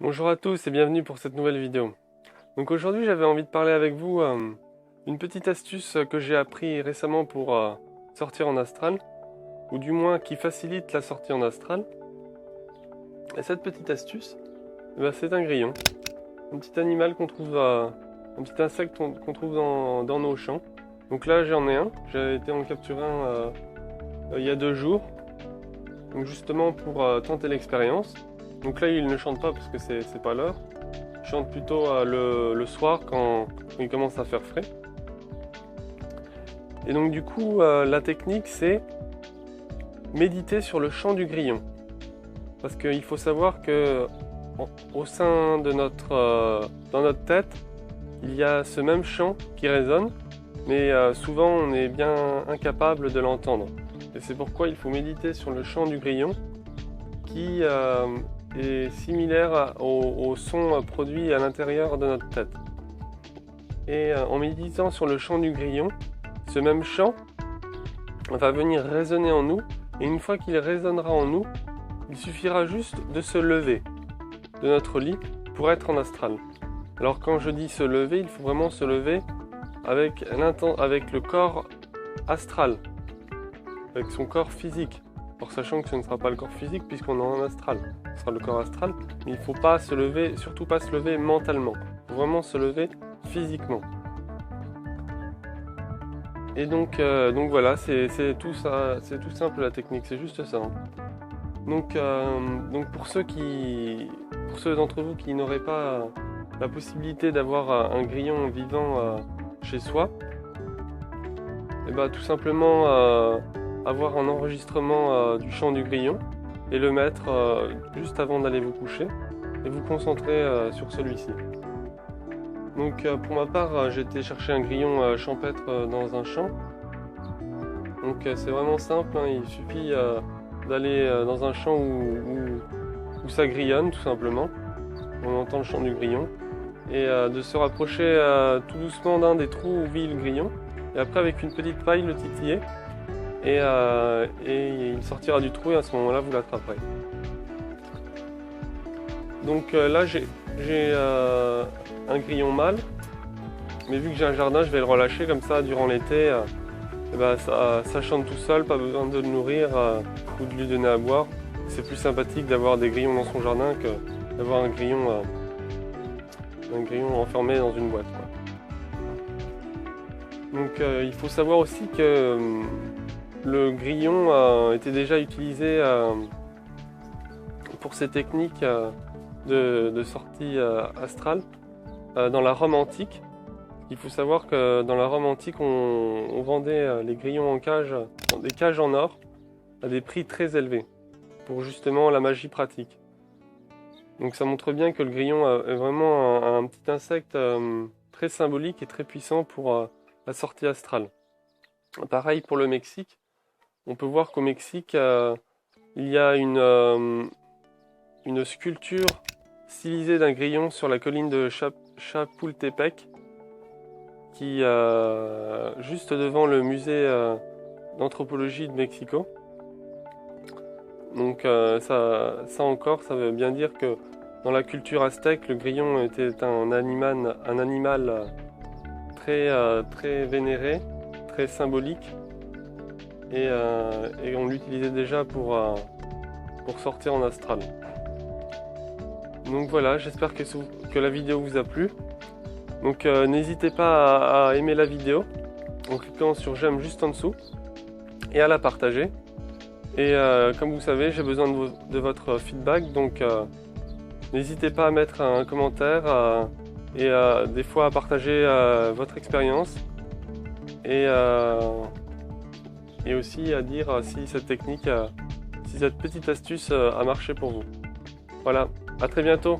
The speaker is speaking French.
Bonjour à tous et bienvenue pour cette nouvelle vidéo. Donc aujourd'hui j'avais envie de parler avec vous une petite astuce que j'ai appris récemment pour sortir en astral, ou du moins qui facilite la sortie en astral. Et cette petite astuce, c'est un grillon, un petit animal qu'on trouve, un petit insecte qu'on trouve dans nos champs. Donc là j'en ai un, j'ai été en capturer un il y a 2 jours, donc justement pour tenter l'expérience. Donc là il ne chante pas parce que c'est pas l'heure, il chante plutôt le soir quand il commence à faire frais. Et donc du coup la technique c'est méditer sur le chant du grillon. Parce qu'il faut savoir que au sein de dans notre tête, il y a ce même chant qui résonne, mais souvent on est bien incapable de l'entendre. Et c'est pourquoi il faut méditer sur le chant du grillon qui est similaire au son produit à l'intérieur de notre tête. Et en méditant sur le chant du grillon, ce même chant va venir résonner en nous, et une fois qu'il résonnera en nous, il suffira juste de se lever de notre lit pour être en astral. Alors quand je dis se lever, il faut vraiment se lever avec le corps astral, avec son corps physique. En sachant que ce ne sera pas le corps physique puisqu'on est en astral, ce sera le corps astral, mais il ne faut pas se lever, surtout pas se lever mentalement, il faut vraiment se lever physiquement. Et donc voilà, c'est tout ça, c'est tout simple la technique, c'est juste ça. Donc pour ceux d'entre vous qui n'auraient pas la possibilité d'avoir un grillon vivant chez soi, et tout simplement avoir un enregistrement du chant du grillon et le mettre juste avant d'aller vous coucher et vous concentrer sur celui-ci. Donc pour ma part, j'ai été chercher un grillon champêtre dans un champ. Donc c'est vraiment simple, hein, il suffit d'aller dans un champ où ça grillonne tout simplement. On entend le chant du grillon et de se rapprocher tout doucement d'un des trous où vit le grillon, et après avec une petite paille le titiller. Et il sortira du trou et à ce moment-là vous l'attraperez. Donc là j'ai un grillon mâle, mais vu que j'ai un jardin je vais le relâcher comme ça durant l'été. Ça chante tout seul, pas besoin de le nourrir ou de lui donner à boire. C'est plus sympathique d'avoir des grillons dans son jardin que d'avoir un grillon enfermé dans une boîte, quoi. Donc il faut savoir aussi que le grillon était déjà utilisé pour ces techniques de sortie astrale dans la Rome antique. Il faut savoir que dans la Rome antique, on vendait les grillons en cage, dans des cages en or, à des prix très élevés, pour justement la magie pratique. Donc ça montre bien que le grillon est vraiment un petit insecte très symbolique et très puissant pour la sortie astrale. Pareil pour le Mexique. On peut voir qu'au Mexique, il y a une sculpture stylisée d'un grillon sur la colline de Chapultepec, qui juste devant le musée d'anthropologie de Mexico. Donc ça encore, ça veut bien dire que dans la culture aztèque, le grillon était un animal très vénéré, très symbolique. Et on l'utilisait déjà pour sortir en astral. Donc voilà, j'espère que la vidéo vous a plu. Donc n'hésitez pas à aimer la vidéo en cliquant sur j'aime juste en dessous et à la partager. Et comme vous savez, j'ai besoin de votre feedback, donc n'hésitez pas à mettre un commentaire et des fois à partager votre expérience. Et aussi à dire si cette technique, si cette petite astuce a marché pour vous. Voilà, à très bientôt.